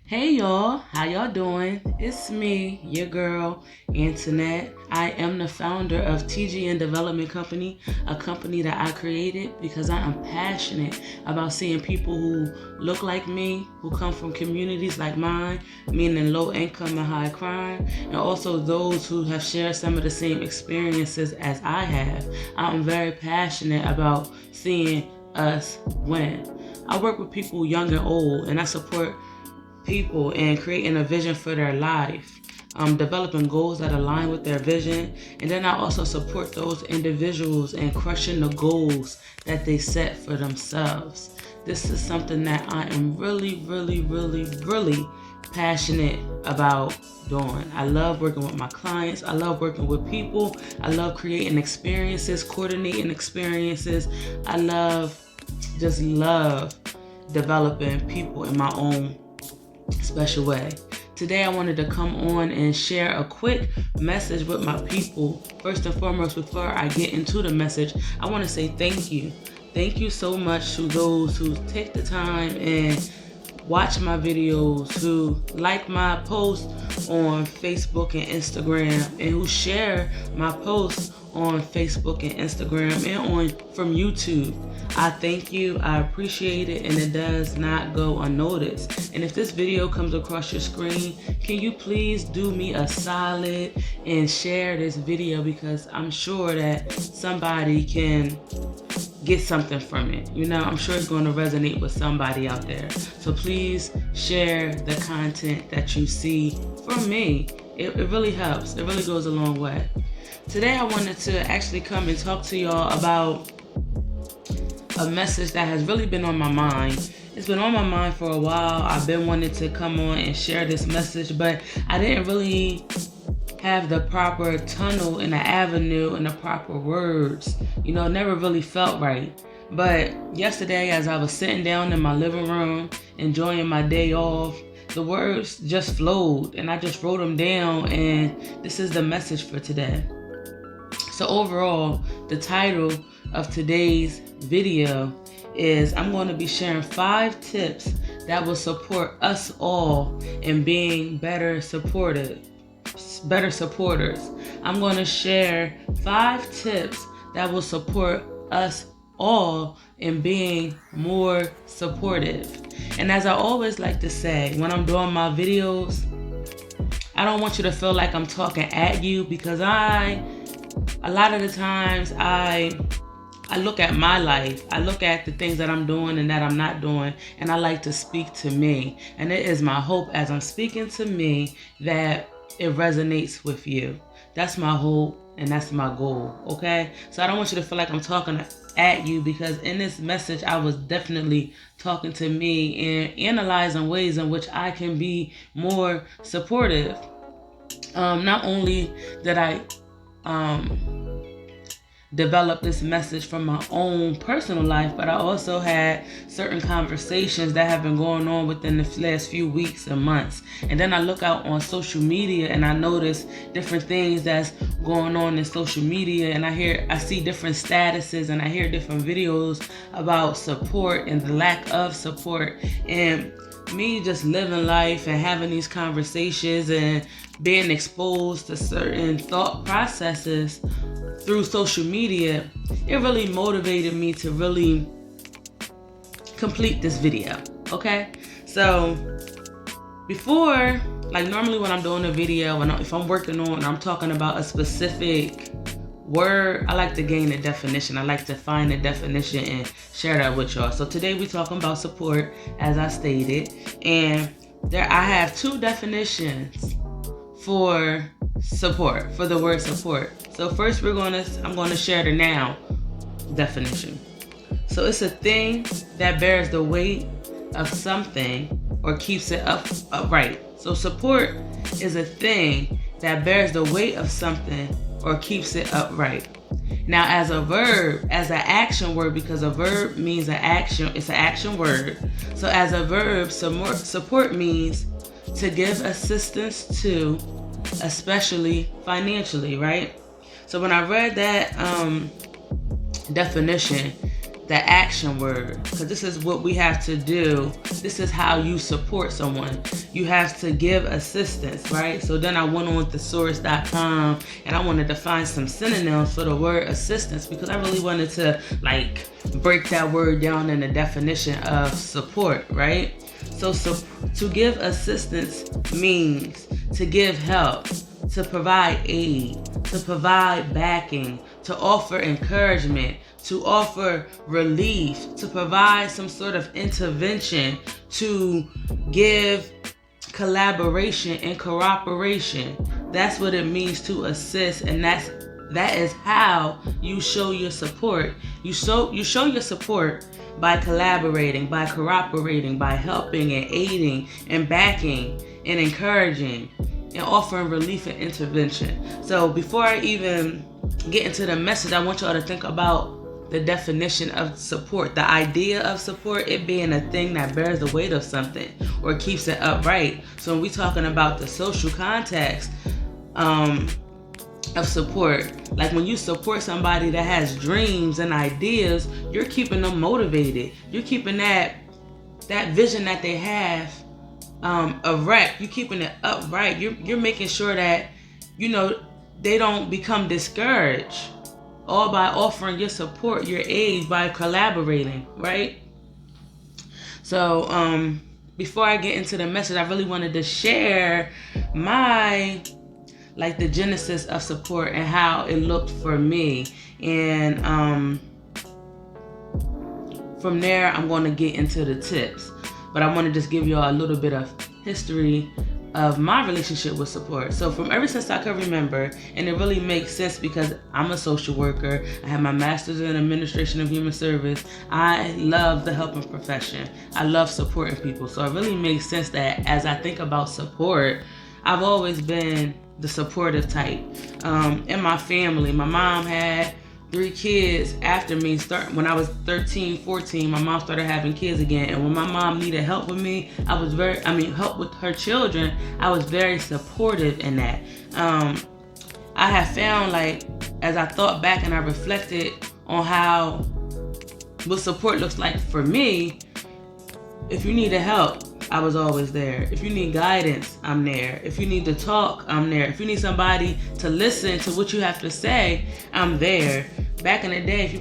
Hey y'all, how y'all doing? It's me, your girl, Antinette. I am the founder of TGN Development Company, a company that I created because I am passionate about seeing people who look like me, who come from communities like mine, meaning low income and high crime, and also those who have shared some of the same experiences as I have. I'm very passionate about seeing us win. I work with people young and old, and I support people and creating a vision for their life, developing goals that align with their vision. And then I also support those individuals in crushing the goals that they set for themselves. This is something that I am really passionate about doing. I love working with my clients. I love working with people. I love creating experiences, coordinating experiences. I just love developing people in my own special way. Today I wanted to come on and share a quick message with my people. First and foremost, before I get into the message, I want to say thank you. Thank you so much to those who take the time and watch my videos, who like my posts on Facebook and Instagram, and who share my posts on Facebook and Instagram and from YouTube. I thank you, I appreciate it, and it does not go unnoticed. And if this video comes across your screen, can you please do me a solid and share this video, because I'm sure that somebody can get something from it. I'm sure it's going to resonate with somebody out there. So please share the content that you see from me. It really helps. It really goes a long way. Today I wanted to actually come and talk to y'all about a message that has really been on my mind. It's been on my mind for a while. I've been wanting to come on and share this message, but I didn't really have the proper tunnel and the avenue and the proper words. Never really felt right. But yesterday, as I was sitting down in my living room, enjoying my day off, the words just flowed and I just wrote them down, and this is the message for today. So overall, the title of today's video is I'm going to be sharing 5 tips that will support us all in being better supporters. I'm going to share 5 tips that will support us all in being more supportive. And as I always like to say, when I'm doing my videos, I don't want you to feel like I'm talking at you, because a lot of the times I look at my life, I look at the things that I'm doing and that I'm not doing, and I like to speak to me. And it is my hope as I'm speaking to me that it resonates with you. That's my hope and that's my goal, okay? So I don't want you to feel like I'm talking at you, because in this message I was definitely talking to me and analyzing ways in which I can be more supportive. Not only did I develop this message from my own personal life, but I also had certain conversations that have been going on within the last few weeks and months. And then I look out on social media and I notice different things that's going on in social media, and I see different statuses and I hear different videos about support and the lack of support, and me just living life and having these conversations and being exposed to certain thought processes through social media. It really motivated me to really complete this video, okay? So before, like normally when I'm doing a video, if I'm working on, I'm talking about a specific word, I like to gain a definition. I like to find a definition and share that with y'all. So today we're talking about support, as I stated, and I have 2 definitions for support, for the word support. So first I'm going to share the noun definition. So it's a thing that bears the weight of something or keeps it upright. So support is a thing that bears the weight of something or keeps it upright. Now as a verb, as an action word, because a verb means an action, it's an action word. So as a verb, support means to give assistance to, especially financially, right? So when I read that definition, the action word, because this is what we have to do. This is how you support someone. You have to give assistance, right? So then I went on thesaurus.com and I wanted to find some synonyms for the word assistance, because I really wanted to like break that word down in the definition of support, right? So to give assistance means to give help, to provide aid, to provide backing, to offer encouragement, to offer relief, to provide some sort of intervention, to give collaboration and cooperation. That's what it means to assist, and that is how you show your support. You show your support by collaborating, by cooperating, by helping and aiding and backing and encouraging and offering relief and intervention. So before I even get into the message, I want y'all to think about the definition of support, the idea of support, it being a thing that bears the weight of something or keeps it upright. So when we're talking about the social context of support, like when you support somebody that has dreams and ideas, you're keeping them motivated. You're keeping that vision that they have erect. You're keeping it upright. You're making sure that, you know, they don't become discouraged, all by offering your support, your aid, by collaborating, right? So before I get into the message, I really wanted to share the genesis of support and how it looked for me. And from there, I'm going to get into the tips. But I want to just give you all a little bit of history of my relationship with support. So from ever since I can remember, and it really makes sense because I'm a social worker, I have my master's in administration of human service, I love the helping profession. I love supporting people. So it really makes sense that as I think about support, I've always been the supportive type. In my family, my mom had 3 kids after me. When I was 13, 14, my mom started having kids again. And when my mom needed help with me, help with her children, I was very supportive in that. I have found, like, as I thought back and I reflected on what support looks like for me, if you needed help, I was always there. If you need guidance, I'm there. If you need to talk, I'm there. If you need somebody to listen to what you have to say, I'm there. Back in the day, if you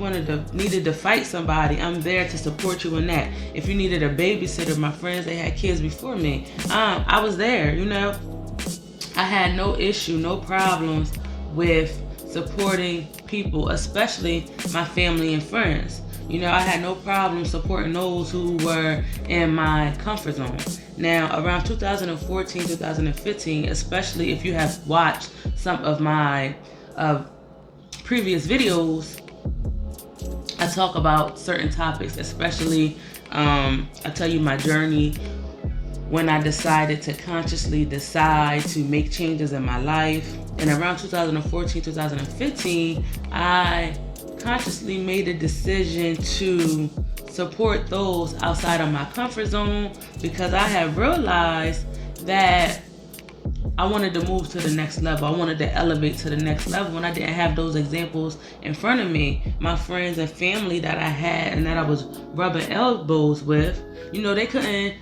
needed to fight somebody, I'm there to support you in that. If you needed a babysitter, my friends, they had kids before me, I was there, you know. I had no issue, no problems with supporting people, especially my family and friends. You know, I had no problem supporting those who were in my comfort zone. Now, around 2014, 2015, especially if you have watched some of my previous videos, I talk about certain topics, especially I tell you my journey when I decided to consciously decide to make changes in my life. And around 2014, 2015, I consciously made a decision to support those outside of my comfort zone, because I had realized that I wanted to move to the next level. I wanted to elevate to the next level, and I didn't have those examples in front of me. My friends and family that I had and that I was rubbing elbows with, you know, they couldn't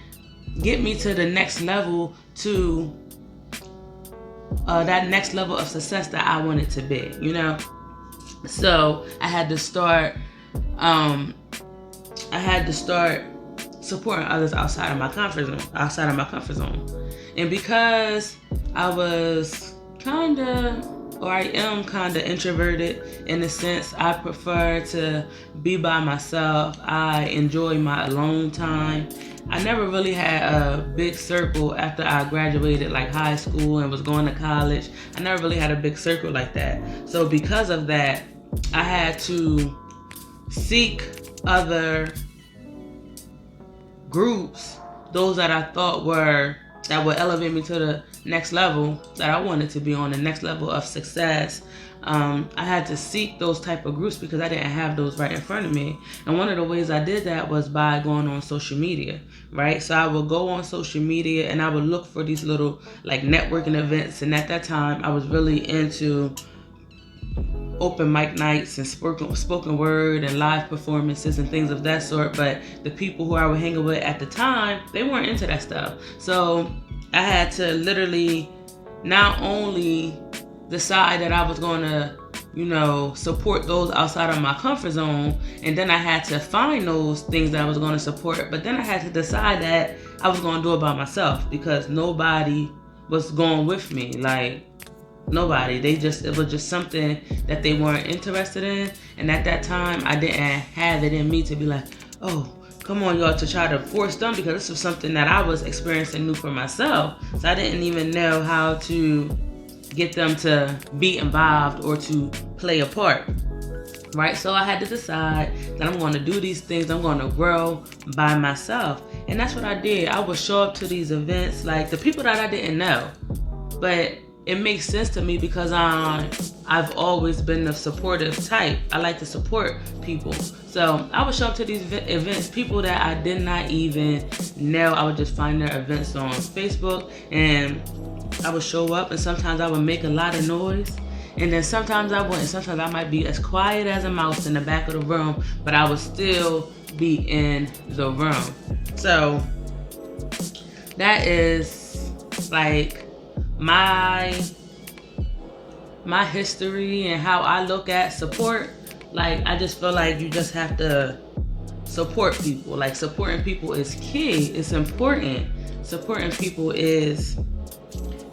get me to the next level, to that next level of success that I wanted to be, you know. So I had to start supporting others outside of my comfort zone. And because I was I am kind of introverted in a sense, I prefer to be by myself. I enjoy my alone time. I never really had a big circle after I graduated, like high school, and was going to college. I never really had a big circle like that. So because of that, I had to seek other groups, those that I thought that would elevate me to the next level that I wanted to be on, the next level of success. I had to seek those type of groups because I didn't have those right in front of me. And one of the ways I did that was by going on social media, right? So I would go on social media and I would look for these little like networking events. And at that time, I was really into open mic nights and spoken word and live performances and things of that sort. But the people who I was hanging with at the time, they weren't into that stuff. So I had to literally not only decide that I was going to, support those outside of my comfort zone, and then I had to find those things that I was going to support, but then I had to decide that I was going to do it by myself, because nobody was going with me. Like, nobody. It was just something that they weren't interested in, and at that time, I didn't have it in me to be like, oh, come on, y'all, to try to force them, because this was something that I was experiencing new for myself. So I didn't even know how to get them to be involved or to play a part, right? So I had to decide that I'm going to do these things. I'm going to grow by myself. And that's what I did. I would show up to these events, like the people that I didn't know, but it makes sense to me because I've always been the supportive type. I like to support people. So I would show up to these events, people that I did not even know. I would just find their events on Facebook, and I would show up, and sometimes I would make a lot of noise, and then sometimes I wouldn't. Sometimes I might be as quiet as a mouse in the back of the room, but I would still be in the room. So that is like my history and how I look at support. Like, I just feel like you just have to support people. Like, supporting people is key. It's important. Supporting people is,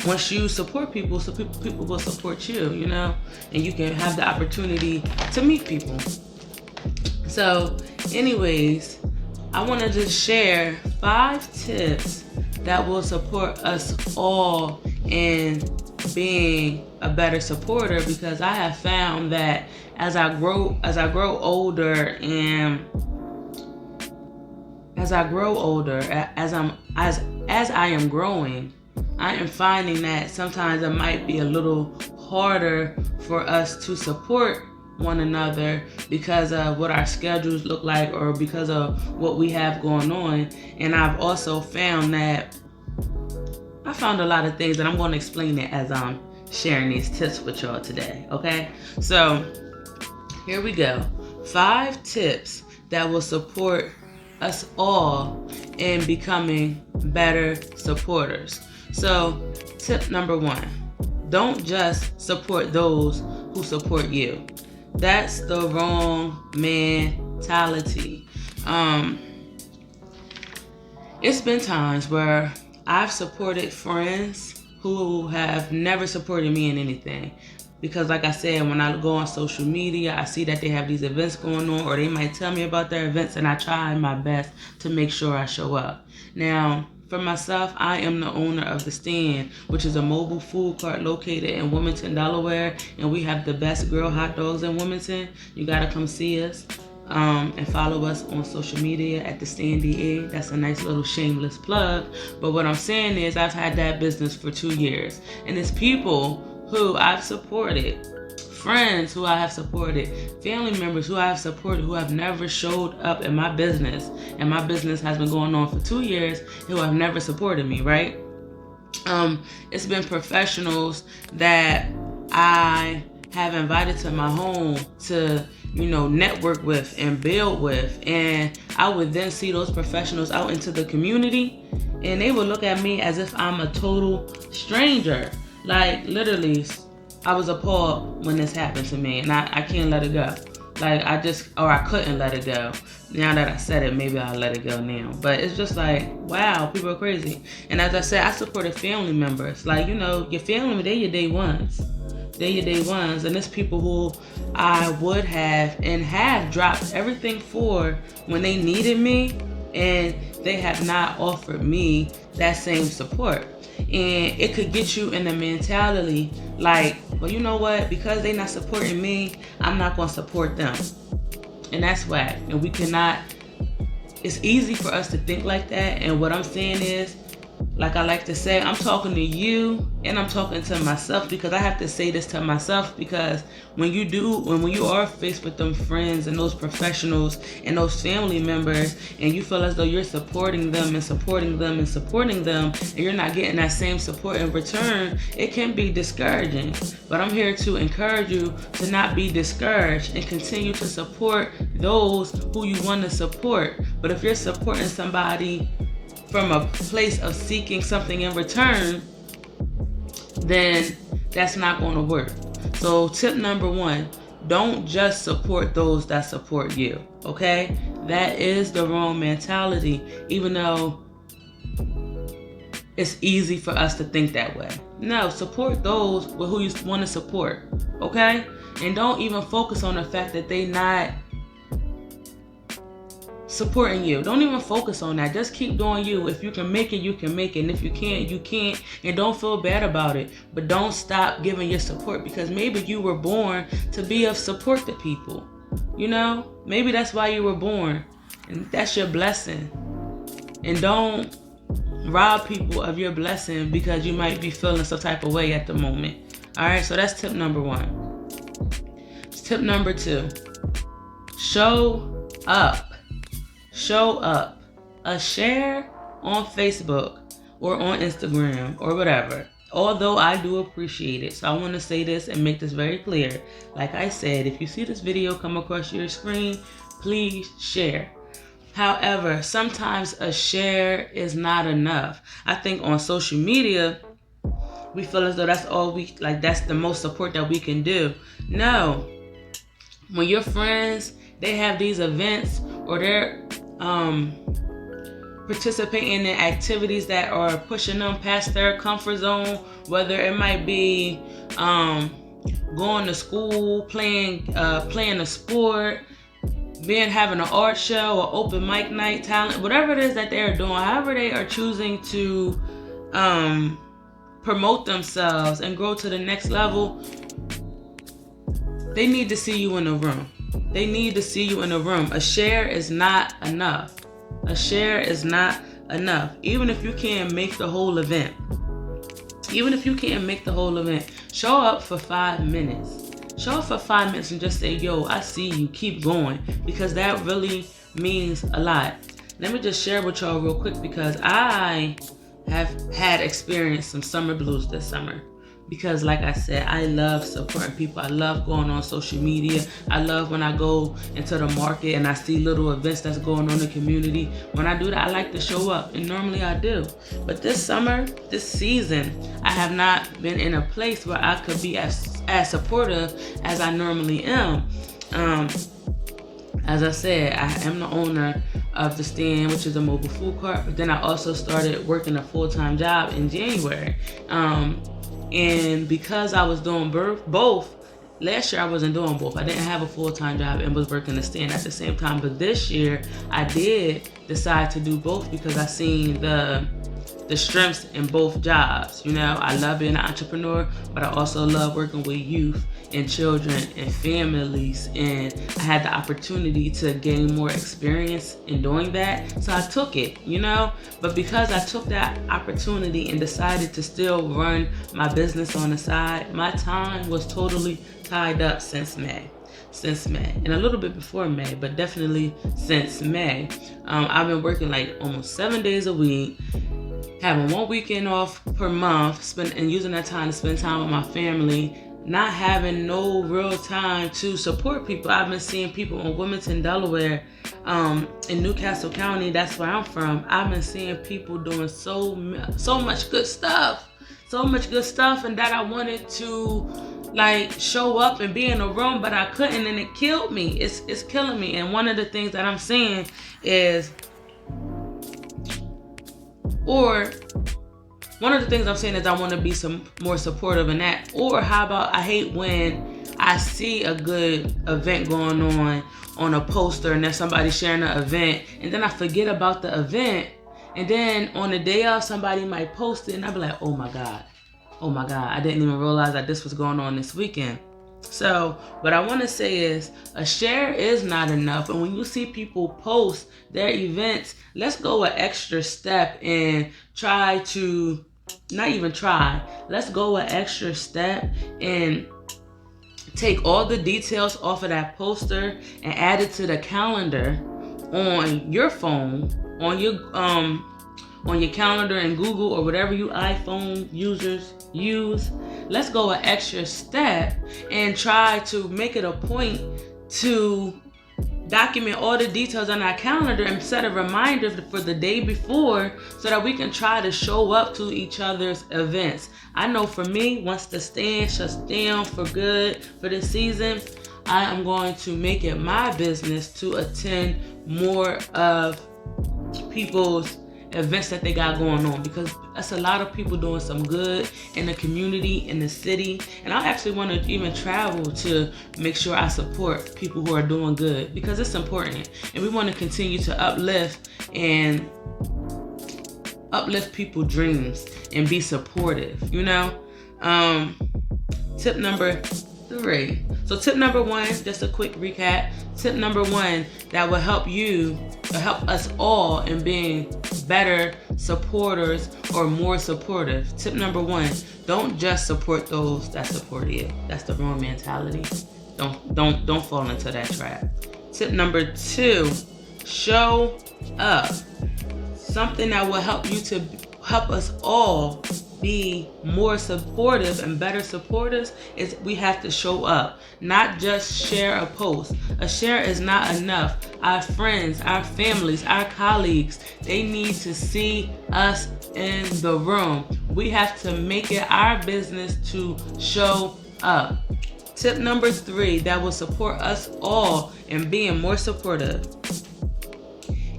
once you support people, so people will support you, and you can have the opportunity to meet people. So anyways, I want to just share 5 tips that will support us all in being a better supporter, because I have found that as I grow older, as I am growing, I am finding that sometimes it might be a little harder for us to support one another because of what our schedules look like, or because of what we have going on. And I've also found that I found a lot of things, and I'm going to explain it as I'm sharing these tips with y'all today, okay? So here we go. 5 tips that will support us all in becoming better supporters. So tip number 1, don't just support those who support you. That's the wrong mentality. It's been times where I've supported friends who have never supported me in anything. Because like I said, when I go on social media, I see that they have these events going on, or they might tell me about their events, and I try my best to make sure I show up. Now, for myself, I am the owner of The Stand, which is a mobile food cart located in Wilmington, Delaware, and we have the best grilled hot dogs in Wilmington. You gotta come see us. And follow us on social media at The Stand DA. That's a nice little shameless plug. But what I'm saying is, I've had that business for 2 years, and it's people who I've supported, friends who I have supported, family members who I have supported, who have never showed up in my business, and my business has been going on for 2 years, who have never supported me, right? It's been professionals that I have invited to my home to, network with and build with, and I would then see those professionals out into the community, and they would look at me as if I'm a total stranger. Like, literally, I was appalled when this happened to me, and I can't let it go. Like, I couldn't let it go. Now that I said it, maybe I'll let it go now. But it's just like, wow, people are crazy. And as I said, I supported family members. Like, your family, they're your day ones. They're your day ones. And it's people who I would have and have dropped everything for when they needed me, and they have not offered me that same support. And it could get you in the mentality like, well, you know what? Because they're not supporting me, I'm not going to support them. And that's whack. And we cannot, it's easy for us to think like that. And what I'm saying is, like I like to say, I'm talking to you and I'm talking to myself, because I have to say this to myself, because when you are faced with them friends and those professionals and those family members, and you feel as though you're supporting them and supporting them and supporting them, and you're not getting that same support in return, it can be discouraging. But I'm here to encourage you to not be discouraged and continue to support those who you want to support. But if you're supporting somebody from a place of seeking something in return, then that's not going to work. So tip number 1, don't just support those that support you, okay? That is the wrong mentality, even though it's easy for us to think that way. No, support those with who you want to support, okay? And don't even focus on the fact that they not supporting you. Don't even focus on that. Just keep doing you. If you can make it, you can make it. And if you can't, you can't. And don't feel bad about it. But don't stop giving your support, because maybe you were born to be of support to people. You know? Maybe that's why you were born. And that's your blessing. And don't rob people of your blessing because you might be feeling some type of way at the moment. Alright, so that's tip number 1. Tip number 2. Show up. Show up. A share on Facebook or on Instagram or whatever, although I do appreciate it. So I want to say this and make this very clear. Like I said, if you see this video come across your screen, please share. However, sometimes a share is not enough. I think on social media, we feel as though that's all that's the most support that we can do. No. When your friends, they have these events, or they're participating in activities that are pushing them past their comfort zone, whether it might be going to school, playing a sport, having an art show or open mic night, talent, whatever it is that they're doing, however they are choosing to promote themselves and grow to the next level, they need to see you in the room. They need to see you in the room. A share is not enough. A share is not enough. Even if you can't make the whole event. Show up for 5 minutes. Show up for 5 minutes and just say, yo, I see you. Keep going. Because that really means a lot. Let me just share with y'all real quick, because I have had experienced some summer blues this summer. Because like I said, I love supporting people. I love going on social media. I love when I go into the market and I see little events that's going on in the community. When I do that, I like to show up, and normally I do. But this summer, this season, I have not been in a place where I could be as supportive as I normally am. As I said, I am the owner of The Stand, which is a mobile food cart. But then I also started working a full-time job in January. And because I was doing both, last year I wasn't doing both. I didn't have a full-time job and was working The Stand at the same time. But this year I did decide to do both, because I seen the strengths in both jobs. You know, I love being an entrepreneur, but I also love working with youth and children and families. And I had the opportunity to gain more experience in doing that. So I took it, you know. But because I took that opportunity and decided to still run my business on the side, my time was totally tied up since May. And a little bit before May, but definitely since May. I've been working like almost 7 days a week, having 1 weekend off per month, and using that time to spend time with my family, not having no real time to support people. I've been seeing people in Wilmington, Delaware, in Newcastle County, that's where I'm from. I've been seeing people doing so much good stuff, and that I wanted to show up and be in a room, but I couldn't, and it killed me. It's killing me. And one of the things that I'm saying is, I want to be some more supportive in that. Or how about, I hate when I see a good event going on a poster, and there's somebody sharing the event, and then I forget about the event, and then on the day of, somebody might post it, and I'll be like, oh my God, I didn't even realize that this was going on this weekend. So what I want to say is a share is not enough. And when you see people post their events, let's go an extra step and try to, not even try, let's go an extra step and take all the details off of that poster and add it to the calendar on your phone, on your calendar in Google or whatever you iPhone users use. Let's go an extra step and try to make it a point to document all the details on our calendar and set a reminder for the day before so that we can try to show up to each other's events. I know for me, once the stand shuts down for good for this season, I am going to make it my business to attend more of people's events that they got going on, because that's a lot of people doing some good in the community, in the city. And I actually want to even travel to make sure I support people who are doing good, because it's important. And we want to continue to uplift people's dreams and be supportive, you know? Tip number 3. So tip number 1, just a quick recap. Tip number 1 that will help us all in being better supporters or more supportive. Tip number 1, don't just support those that support you. That's the wrong mentality. Don't fall into that trap. Tip number 2, show up. Something that will help us all be more supportive and better supporters is we have to show up, not just share a post. A share is not enough. Our friends, our families, our colleagues, they need to see us in the room. We have to make it our business to show up. Tip number 3 that will support us all in being more supportive.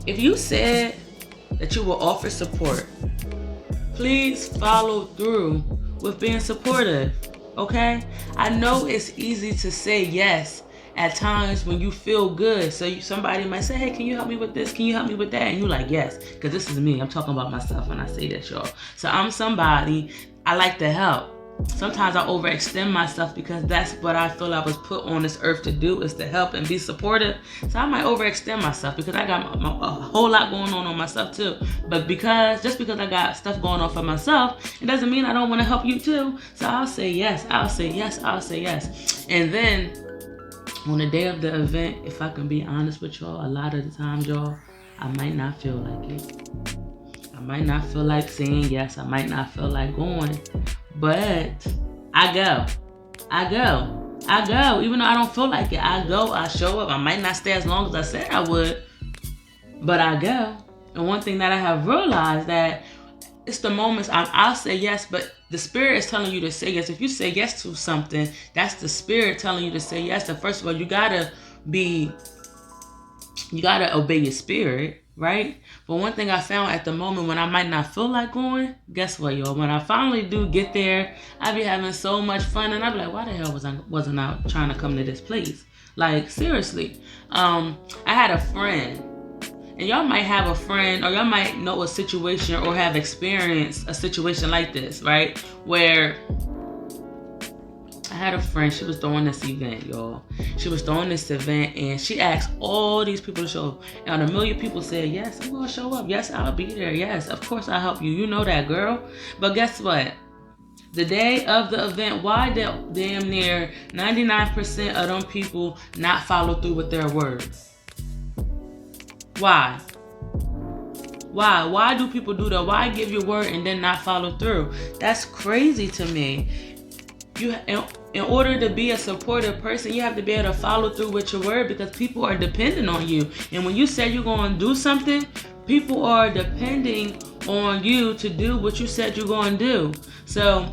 If you said that you will offer support, please follow through with being supportive, okay? I know it's easy to say yes at times when you feel good. So somebody might say, hey, can you help me with this? Can you help me with that? And you're like, yes, because this is me. I'm talking about myself when I say this, y'all. So I'm somebody, I like to help. Sometimes I overextend myself because that's what I feel I was put on this earth to do, is to help and be supportive. So I might overextend myself because I got a whole lot going on myself too. But just because I got stuff going on for myself, it doesn't mean I don't want to help you too. So I'll say yes, I'll say yes, I'll say yes. And then on the day of the event, if I can be honest with y'all, a lot of the times, y'all, I might not feel like it. I might not feel like saying yes. I might not feel like going. But I go. Even though I don't feel like it, I go, I show up. I might not stay as long as I said I would, but I go. And one thing that I have realized, that it's the moments I'll say yes, but the Spirit is telling you to say yes. If you say yes to something, that's the Spirit telling you to say yes. And first of all, you gotta obey your spirit, right? But one thing I found at the moment when I might not feel like going, guess what, y'all? When I finally do get there, I be having so much fun, and I be like, why the hell wasn't I trying to come to this place? Like, seriously. I had a friend, and y'all might have a friend, or y'all might know a situation or have experienced a situation like this, right? Where I had a friend, she was throwing this event, y'all. She was throwing this event, and she asked all these people to show up. And 1 million people said, yes, I'm going to show up. Yes, I'll be there. Yes, of course I'll help you. You know that, girl. But guess what? The day of the event, why did damn near 99% of them people not follow through with their words? Why? Why do people do that? Why give your word and then not follow through? That's crazy to me. In order to be a supportive person, you have to be able to follow through with your word, because people are depending on you. And when you say you're going to do something, people are depending on you to do what you said you're going to do. So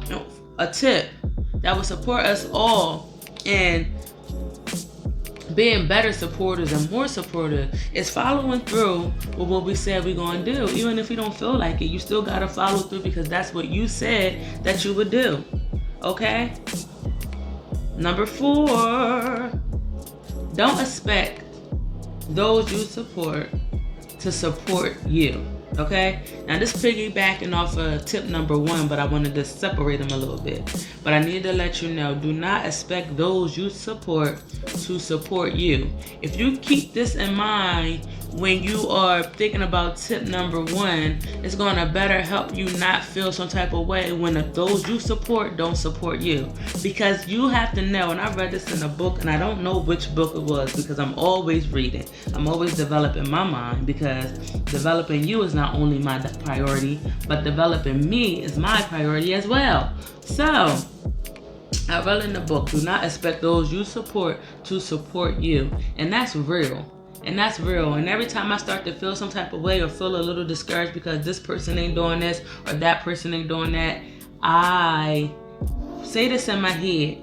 a tip that will support us all in being better supporters and more supportive is following through with what we said we're going to do. Even if you don't feel like it, you still got to follow through, because that's what you said that you would do. Okay? Number 4, don't expect those you support to support you. Okay, now this piggybacking off of tip number 1, but I wanted to separate them a little bit. But I need to let you know, do not expect those you support to support you. If you keep this in mind when you are thinking about tip number 1, it's going to better help you not feel some type of way when those you support don't support you. Because you have to know, and I read this in a book, and I don't know which book it was because I'm always reading. I'm always developing my mind, because developing you is not only my priority, but developing me is my priority as well. So, I read in the book, do not expect those you support to support you. And that's real. And that's real. And every time I start to feel some type of way or feel a little discouraged because this person ain't doing this or that person ain't doing that, I say this in my head.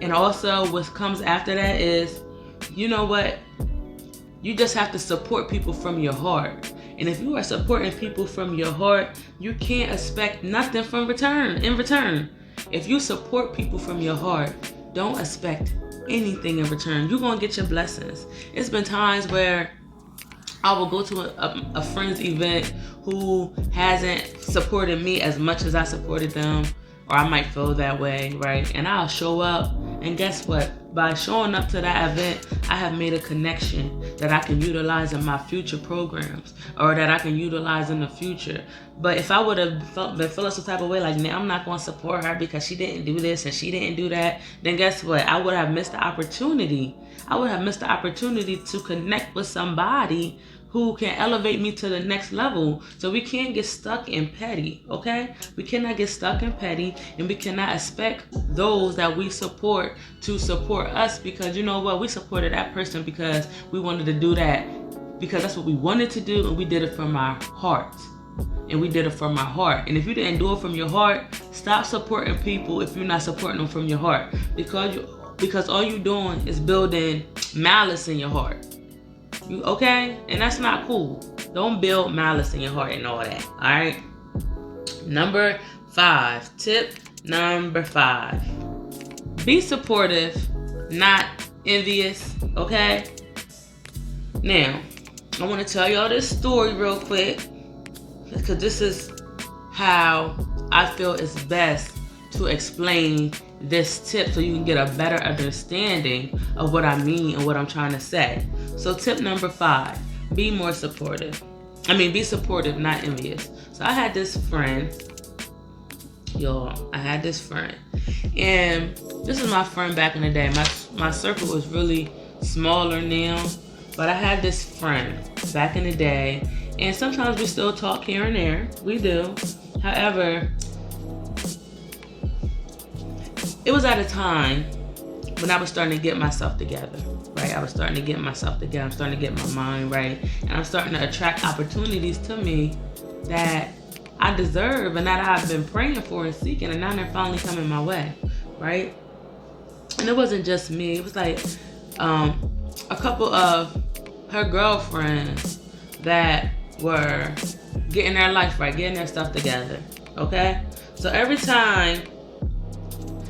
And also what comes after that is, you know what? You just have to support people from your heart. And if you are supporting people from your heart, you can't expect nothing in return. If you support people from your heart, don't expect anything in return. You're going to get your blessings. It's been times where I will go to a friend's event who hasn't supported me as much as I supported them, or I might feel that way, right? And I'll show up, and guess what? By showing up to that event, I have made a connection that I can utilize in my future programs, or that I can utilize in the future. But if I would have been feeling some type of way, like, nah, I'm not going to support her because she didn't do this and she didn't do that, then guess what? I would have missed the opportunity. I would have missed the opportunity to connect with somebody who can elevate me to the next level. So we can't get stuck in petty, okay? We cannot get stuck in petty, and we cannot expect those that we support to support us, because you know what? We supported that person because we wanted to do that, because that's what we wanted to do, and we did it from our hearts. And we did it from our heart. And if you didn't do it from your heart, stop supporting people if you're not supporting them from your heart. Because all you're doing is building malice in your heart. Okay? And that's not cool. Don't build malice in your heart and all that. Alright? Number 5. Tip number 5. Be supportive, not envious. Okay? Now, I want to tell y'all this story real quick, because this is how I feel it's best to explain this tip so you can get a better understanding of what I mean and what I'm trying to say. So tip number 5, be more supportive. Be supportive, not envious. So I had this friend, y'all. And this is my friend back in the day. My circle was really smaller now, but I had this friend back in the day, and sometimes we still talk here and there. We do. However, it was at a time when I was starting to get myself together, right? I'm starting to get my mind right. And I'm starting to attract opportunities to me that I deserve and that I've been praying for and seeking, and now they're finally coming my way, right? And it wasn't just me. It was like a couple of her girlfriends that were getting their life right, getting their stuff together, okay? So every time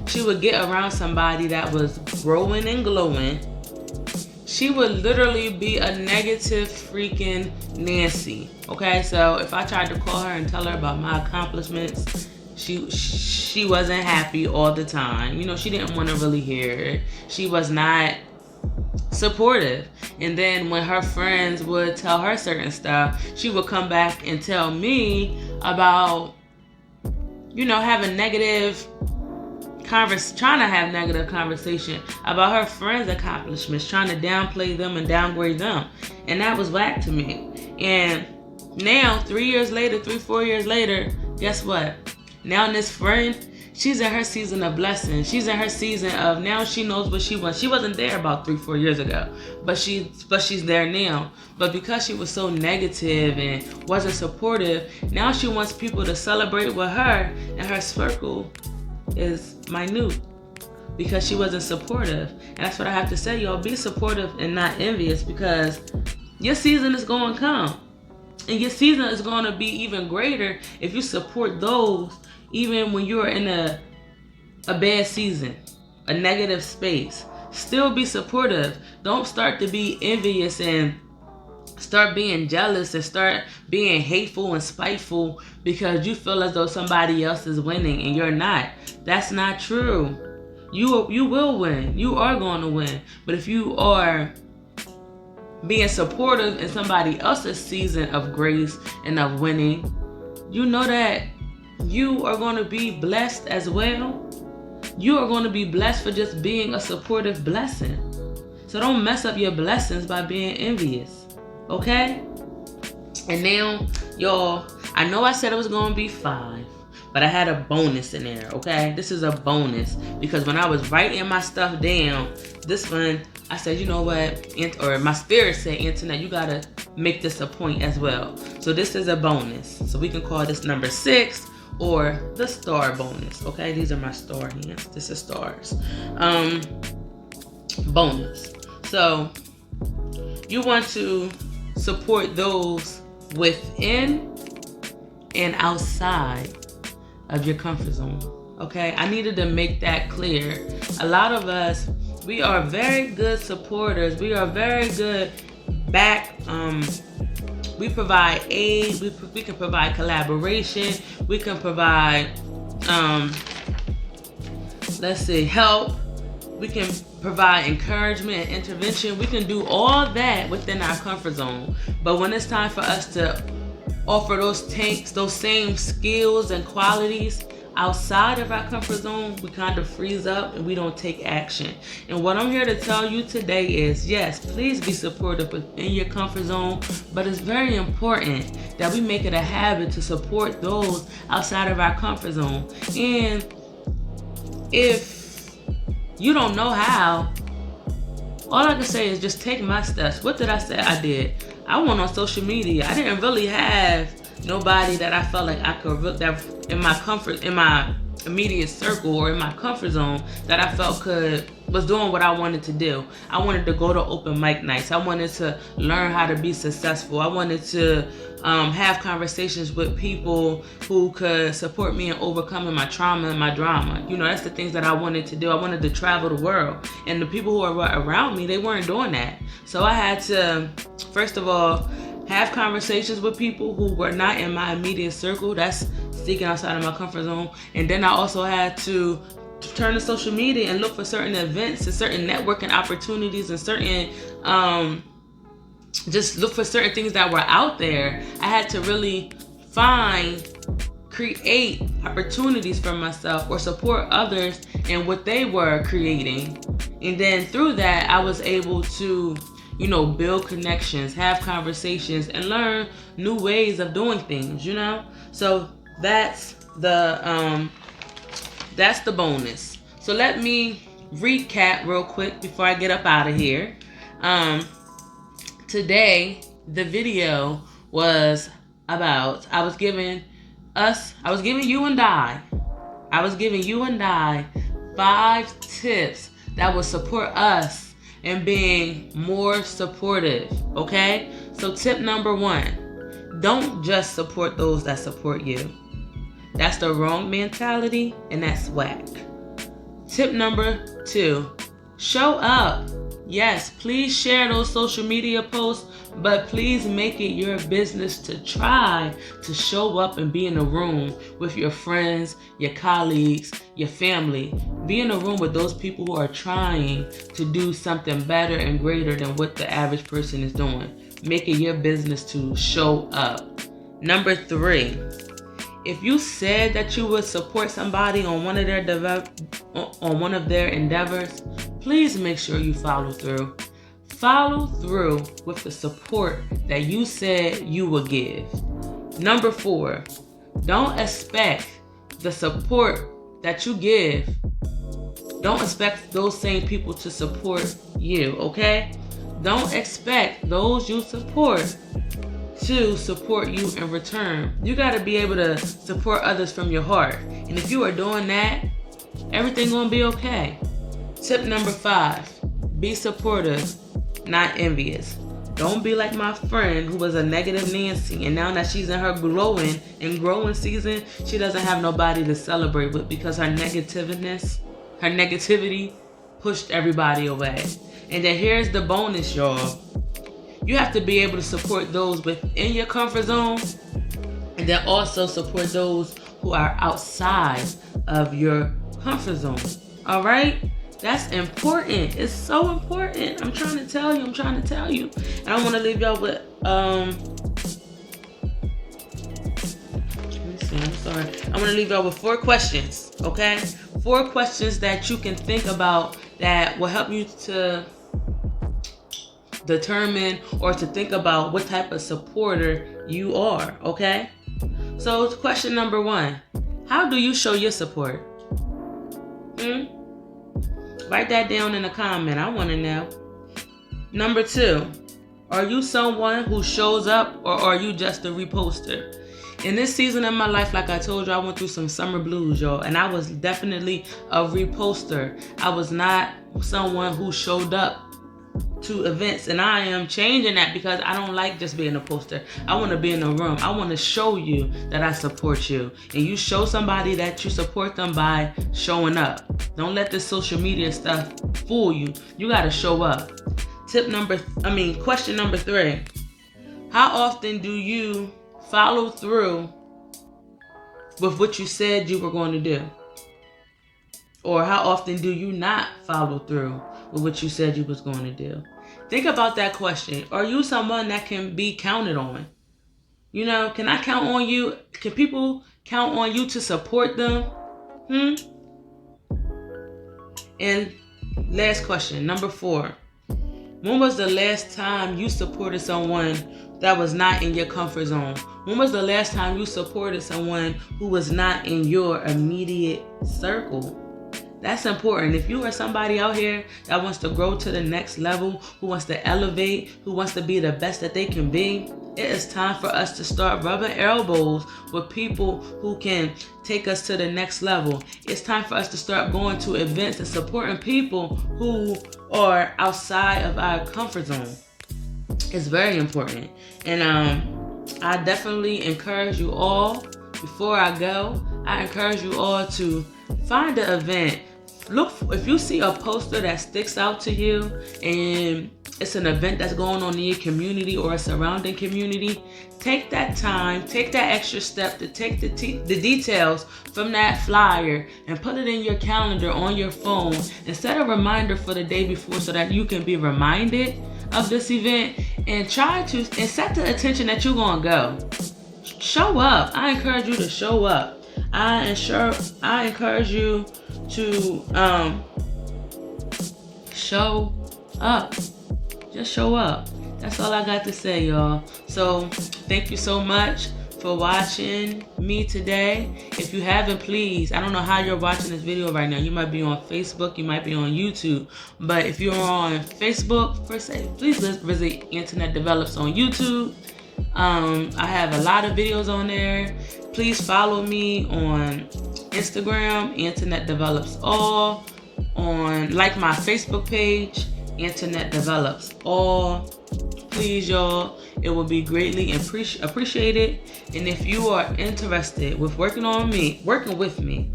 she would get around somebody that was growing and glowing, she would literally be a negative freaking Nancy, okay? So if I tried to call her and tell her about my accomplishments, she wasn't happy all the time. You know, she didn't want to really hear it. She was not supportive. And then when her friends would tell her certain stuff, she would come back and tell me about, you know, trying to have negative conversation about her friends' accomplishments, trying to downplay them and downgrade them. And that was whack to me. And now, 4 years later, guess what? Now this friend, she's in her season of blessing. She's in her season of, now she knows what she wants. She wasn't there about 3-4 years ago, but she's there now. But because she was so negative and wasn't supportive, now she wants people to celebrate with her, and her circle is minute because she wasn't supportive. And that's what I have to say, y'all. Be supportive and not envious, because your season is going to come, and your season is going to be even greater if you support those even when you're in a bad season, a negative space. Still be supportive. Don't start to be envious and start being jealous and start being hateful and spiteful because you feel as though somebody else is winning and you're not. That's not true. You will win. You are going to win. But if you are being supportive in somebody else's season of grace and of winning, you know that you are going to be blessed as well. You are going to be blessed for just being a supportive blessing. So don't mess up your blessings by being envious. Okay? And now, y'all, I know I said it was going to be 5, but I had a bonus in there. Okay? This is a bonus because when I was writing my stuff down, this one, I said, you know what? Or my spirit said, Antinette, you got to make this a point as well. So this is a bonus. So we can call this number 6 or the star bonus. Okay? These are my star hands. This is stars. Bonus. So you want to support those within and outside of your comfort zone. Okay? I needed to make that clear. A lot of us, we are very good supporters. We are very good back. We provide aid. We can provide collaboration. We can provide, help. We can provide encouragement and intervention. We can do all that within our comfort zone. But when it's time for us to offer those same skills and qualities outside of our comfort zone, we kind of freeze up and we don't take action. And what I'm here to tell you today is, yes, please be supportive within your comfort zone, but it's very important that we make it a habit to support those outside of our comfort zone. And if you don't know how, all I can say is just take my steps. What did I say I did? I went on social media. I didn't really have nobody that I felt like I could, that in my immediate circle or in my comfort zone that I felt was doing what I wanted to do. I wanted to go to open mic nights. I wanted to learn how to be successful. I wanted to have conversations with people who could support me in overcoming my trauma and my drama. You know, that's the things that I wanted to do. I wanted to travel the world. And the people who were around me, they weren't doing that. So I had to, first of all, have conversations with people who were not in my immediate circle. That's sticking outside of my comfort zone. And then I also had to turn to social media and look for certain events and certain networking opportunities and certain just look for certain things that were out there. I had to really create opportunities for myself or support others in what they were creating. And then through that, I was able to, you know, build connections, have conversations, and learn new ways of doing things, you know? So that's the bonus. So let me recap real quick before I get up out of here. Today, the video was about, I was giving you and I 5 tips that will support us in being more supportive, okay? So tip number 1, don't just support those that support you. That's the wrong mentality and that's whack. Tip number 2, show up. Yes, please share those social media posts, but please make it your business to try to show up and be in a room with your friends, your colleagues, your family. Be in a room with those people who are trying to do something better and greater than what the average person is doing. Make it your business to show up. Number 3, if you said that you would support somebody on one of their endeavors, please make sure you follow through. Follow through with the support that you said you would give. Number 4, don't expect the support that you give. Don't expect those same people to support you, okay? Don't expect those you support to support you in return. You got to be able to support others from your heart. And if you are doing that, everything's going to be okay. Tip number 5, be supportive, not envious. Don't be like my friend who was a negative Nancy, and now that she's in her growing season, she doesn't have nobody to celebrate with because her negativity pushed everybody away. And then here's the bonus, y'all. You have to be able to support those within your comfort zone, and then also support those who are outside of your comfort zone. All right? That's important. It's so important. I'm trying to tell you. And I want to leave y'all with I'm going to leave y'all with 4 questions, okay? 4 questions that you can think about that will help you to determine or to think about what type of supporter you are, okay? So question number 1, how do you show your support? Write that down in a comment. I want to know. Number 2, are you someone who shows up, or are you just a reposter? In this season of my life, like I told you, I went through some summer blues, y'all, and I was definitely a reposter. I was not someone who showed up to events, and I am changing that because I don't like just being a poster. I want to be in the room. I want to show you that I support you, and you show somebody that you support them by showing up. Don't let this social media stuff fool you. You got to show up. Question number 3, how often do you follow through with what you said you were going to do? Or how often do you not follow through with what you said you was going to do? Think about that question. Are you someone that can be counted on? You know, can I count on you? Can people count on you to support them? And last question, number 4. When was the last time you supported someone that was not in your comfort zone? When was the last time you supported someone who was not in your immediate circle? That's important. If you are somebody out here that wants to grow to the next level, who wants to elevate, who wants to be the best that they can be, it is time for us to start rubbing elbows with people who can take us to the next level. It's time for us to start going to events and supporting people who are outside of our comfort zone. It's very important. And I definitely encourage you all, before I go, I encourage you all to find an event. Look, if you see a poster that sticks out to you and it's an event that's going on in your community or a surrounding community, take that time, take that extra step to take the details from that flyer and put it in your calendar on your phone and set a reminder for the day before so that you can be reminded of this event, and set the attention that you're going to go. Show up. I encourage you to show up. I encourage you to show up. Just show up. That's all I got to say, y'all. So thank you so much for watching me today. If you haven't, please, I don't know how you're watching this video right now. You might be on Facebook, you might be on YouTube. But if you're on Facebook, please visit Antinette Develops on YouTube. I have a lot of videos on there. Please follow me on Instagram, Antinette Develops All. Like my Facebook page, Antinette Develops All. Please, y'all, it will be greatly appreciated. And if you are interested with working with me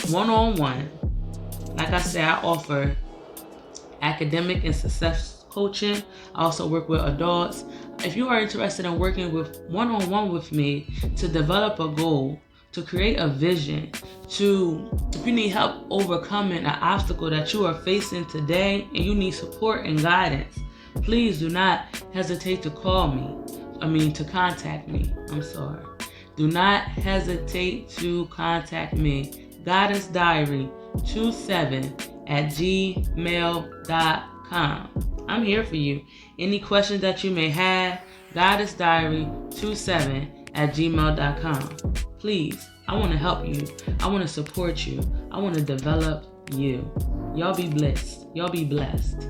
one-on-one, like I said, I offer academic and success coaching. I also work with adults. If you are interested in working with one-on-one with me to develop a goal, to create a vision, if you need help overcoming an obstacle that you are facing today and you need support and guidance, please do not hesitate to to contact me. Do not hesitate to contact me. Guidance Diary 27@gmail.com. I'm here for you. Any questions that you may have, Guidance Diary 27@gmail.com. Please, I want to help you. I want to support you. I want to develop you. Y'all be blessed. Y'all be blessed.